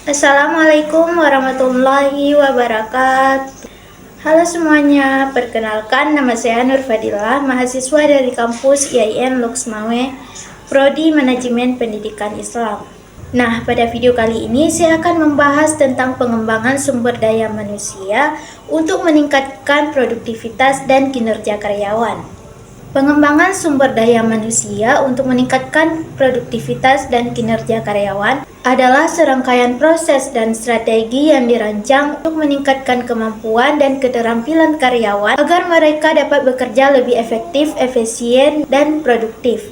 Assalamualaikum warahmatullahi wabarakatuh. Halo semuanya, perkenalkan nama saya Nur Fadilah, mahasiswa dari kampus IAIN Loksmawe, Prodi Manajemen Pendidikan Islam. Nah, pada video kali ini saya akan membahas tentang pengembangan sumber daya manusia untuk meningkatkan produktivitas dan kinerja karyawan. Pengembangan sumber daya manusia untuk meningkatkan produktivitas dan kinerja karyawan adalah serangkaian proses dan strategi yang dirancang untuk meningkatkan kemampuan dan keterampilan karyawan agar mereka dapat bekerja lebih efektif, efisien, dan produktif.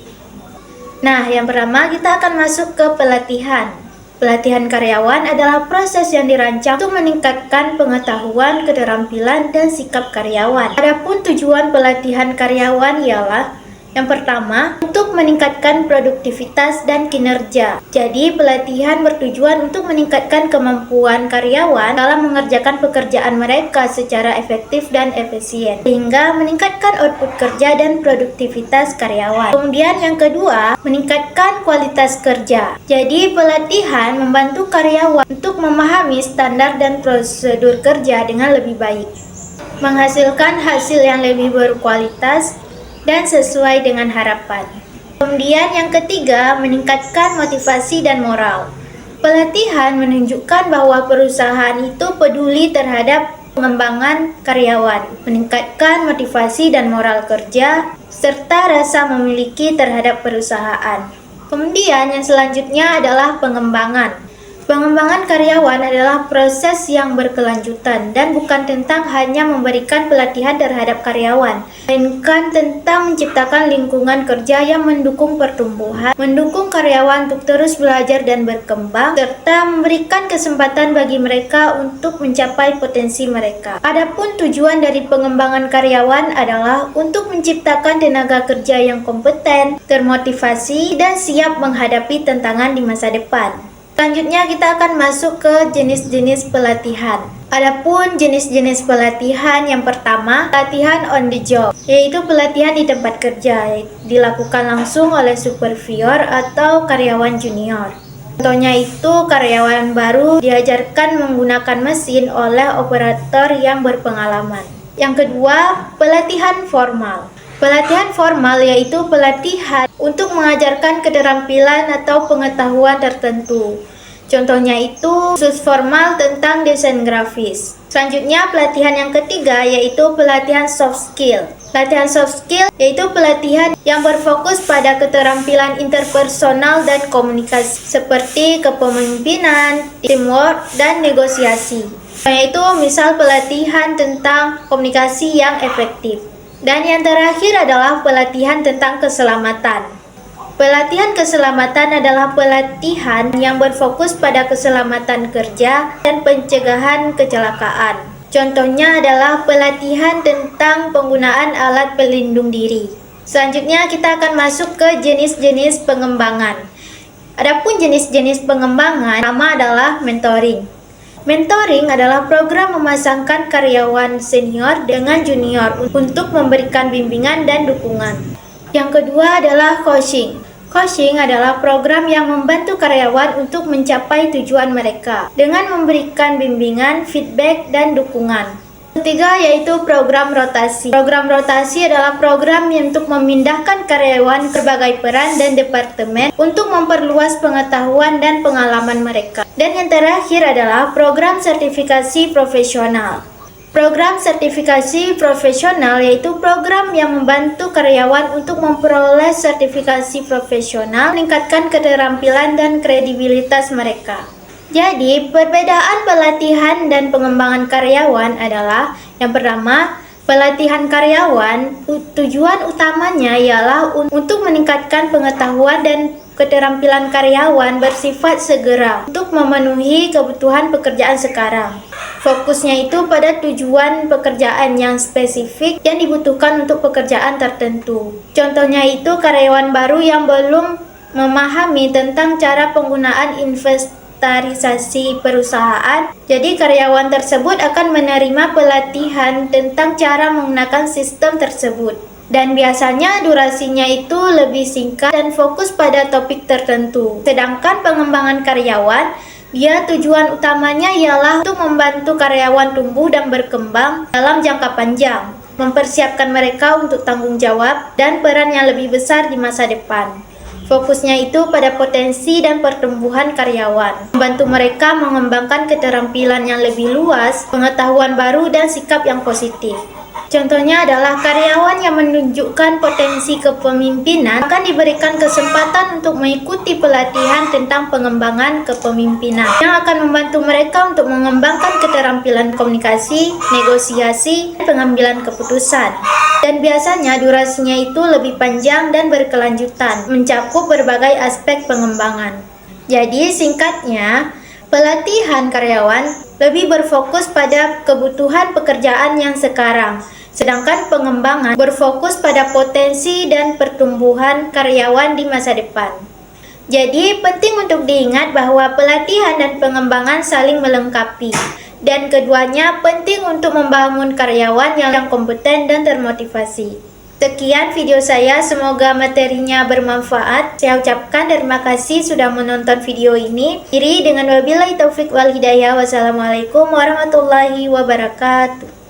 Nah, yang pertama kita akan masuk ke pelatihan. Pelatihan karyawan adalah proses yang dirancang untuk meningkatkan pengetahuan, keterampilan, dan sikap karyawan. Adapun tujuan pelatihan karyawan ialah yang pertama, untuk meningkatkan produktivitas dan kinerja. Jadi, pelatihan bertujuan untuk meningkatkan kemampuan karyawan dalam mengerjakan pekerjaan mereka secara efektif dan efisien, sehingga meningkatkan output kerja dan produktivitas karyawan. Kemudian yang kedua, meningkatkan kualitas kerja. Jadi, pelatihan membantu karyawan untuk memahami standar dan prosedur kerja dengan lebih baik, menghasilkan hasil yang lebih berkualitas dan sesuai dengan harapan. Kemudian yang ketiga, meningkatkan motivasi dan moral. Pelatihan menunjukkan bahwa perusahaan itu peduli terhadap pengembangan karyawan, meningkatkan motivasi dan moral kerja, serta rasa memiliki terhadap perusahaan. Kemudian yang selanjutnya adalah pengembangan. Pengembangan karyawan adalah proses yang berkelanjutan dan bukan tentang hanya memberikan pelatihan terhadap karyawan, melainkan tentang menciptakan lingkungan kerja yang mendukung pertumbuhan, mendukung karyawan untuk terus belajar dan berkembang, serta memberikan kesempatan bagi mereka untuk mencapai potensi mereka. Adapun tujuan dari pengembangan karyawan adalah untuk menciptakan tenaga kerja yang kompeten, termotivasi, dan siap menghadapi tantangan di masa depan. Selanjutnya kita akan masuk ke jenis-jenis pelatihan. Adapun jenis-jenis pelatihan yang pertama, pelatihan on the job, yaitu pelatihan di tempat kerja, dilakukan langsung oleh superior atau karyawan junior. Contohnya itu karyawan baru diajarkan menggunakan mesin oleh operator yang berpengalaman. Yang kedua, pelatihan formal. Pelatihan formal yaitu pelatihan untuk mengajarkan keterampilan atau pengetahuan tertentu. Contohnya itu kursus formal tentang desain grafis. Selanjutnya pelatihan yang ketiga yaitu pelatihan soft skill. Pelatihan soft skill yaitu pelatihan yang berfokus pada keterampilan interpersonal dan komunikasi seperti kepemimpinan, teamwork, dan negosiasi. Yaitu misal pelatihan tentang komunikasi yang efektif. Dan yang terakhir adalah pelatihan tentang keselamatan. Pelatihan keselamatan adalah pelatihan yang berfokus pada keselamatan kerja dan pencegahan kecelakaan. Contohnya adalah pelatihan tentang penggunaan alat pelindung diri. Selanjutnya kita akan masuk ke jenis-jenis pengembangan. Adapun jenis-jenis pengembangan pertama adalah mentoring. Mentoring adalah program memasangkan karyawan senior dengan junior untuk memberikan bimbingan dan dukungan. Yang kedua adalah coaching. Coaching adalah program yang membantu karyawan untuk mencapai tujuan mereka dengan memberikan bimbingan, feedback, dan dukungan. Ketiga yaitu program rotasi. Program rotasi adalah program untuk memindahkan karyawan ke berbagai peran dan departemen untuk memperluas pengetahuan dan pengalaman mereka. Dan yang terakhir adalah program sertifikasi profesional. Program sertifikasi profesional yaitu program yang membantu karyawan untuk memperoleh sertifikasi profesional, meningkatkan keterampilan dan kredibilitas mereka. Jadi, perbedaan pelatihan dan pengembangan karyawan adalah yang pertama, pelatihan karyawan tujuan utamanya ialah untuk meningkatkan pengetahuan dan keterampilan karyawan bersifat segera untuk memenuhi kebutuhan pekerjaan sekarang. Fokusnya itu pada tujuan pekerjaan yang spesifik yang dibutuhkan untuk pekerjaan tertentu. Contohnya itu karyawan baru yang belum memahami tentang cara penggunaan inventarisasi perusahaan. Jadi karyawan tersebut akan menerima pelatihan tentang cara menggunakan sistem tersebut. Dan biasanya durasinya itu lebih singkat dan fokus pada topik tertentu. Sedangkan pengembangan karyawan Ya, tujuan utamanya ialah untuk membantu karyawan tumbuh dan berkembang dalam jangka panjang, mempersiapkan mereka untuk tanggung jawab dan peran yang lebih besar di masa depan. Fokusnya itu pada potensi dan pertumbuhan karyawan, membantu mereka mengembangkan keterampilan yang lebih luas, pengetahuan baru, dan sikap yang positif. Contohnya adalah karyawan yang menunjukkan potensi kepemimpinan akan diberikan kesempatan untuk mengikuti pelatihan tentang pengembangan kepemimpinan yang akan membantu mereka untuk mengembangkan keterampilan komunikasi, negosiasi, dan pengambilan keputusan. Dan biasanya durasinya itu lebih panjang dan berkelanjutan, mencakup berbagai aspek pengembangan. Jadi singkatnya, pelatihan karyawan lebih berfokus pada kebutuhan pekerjaan yang sekarang, sedangkan pengembangan berfokus pada potensi dan pertumbuhan karyawan di masa depan. Jadi, penting untuk diingat bahwa pelatihan dan pengembangan saling melengkapi, dan keduanya penting untuk membangun karyawan yang kompeten dan termotivasi. Sekian video saya, semoga materinya bermanfaat. Saya ucapkan terima kasih sudah menonton video ini. Akhiri dengan wabillahi taufik wal hidayah. Wassalamualaikum warahmatullahi wabarakatuh.